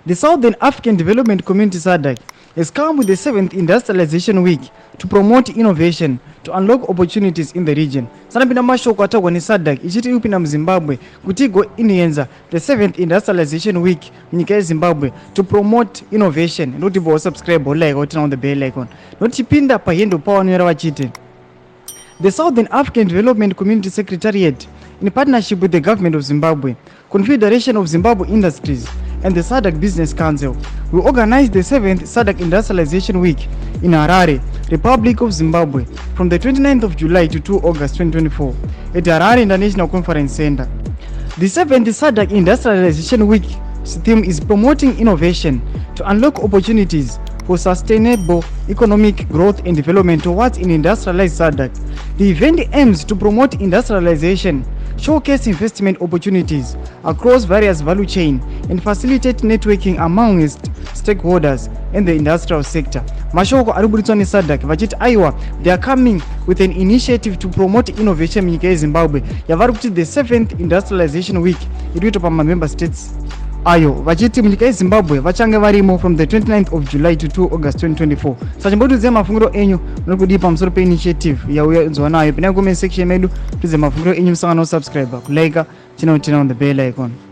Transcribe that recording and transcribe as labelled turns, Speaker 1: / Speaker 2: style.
Speaker 1: The Southern African Development Community SADC has come with the 7th Industrialization Week to promote innovation to unlock opportunities in the region. Sanapinda mashoko atagwa ni SADC ichiti upinda mZimbabwe kuti igo inoyenza the 7th Industrialization Week munyika yeZimbabwe to promote innovation. Noti vo subscribe like or turn on the bell icon. Noti pinda pa yendo pa wanwera wachite. The Southern African Development Community Secretariat, in partnership with the government of Zimbabwe, Confederation of Zimbabwe Industries, and the SADC Business Council, will organize the 7th SADC Industrialization Week in Harare, Republic of Zimbabwe, from the 29th of July to 2 August 2024 at Harare International Conference Center. The 7th SADC Industrialization Week theme is promoting innovation to unlock opportunities for sustainable economic growth and development towards an industrialized SADC. The event aims to promote industrialization, showcase investment opportunities across various value chain, and facilitate networking amongst stakeholders in the industrial sector. Mashoko aribuditswa ni SADC vachiti aiwa they are coming with an initiative to promote innovation munyika yeZimbabwe yavari kuti the 7th Industrialization Week inoitwa pamamember states ayo vachiti munyika yeZimbabwe vachange varimo from the 29th of July to 2 August 2024. Sachimbotiudze mafungiro enyu munokudi pamusoro pe-initiative yauyanzwa nayo pina comment section medu tudze mafungiro enyu musangano subscribe kulike channel on the bell icon.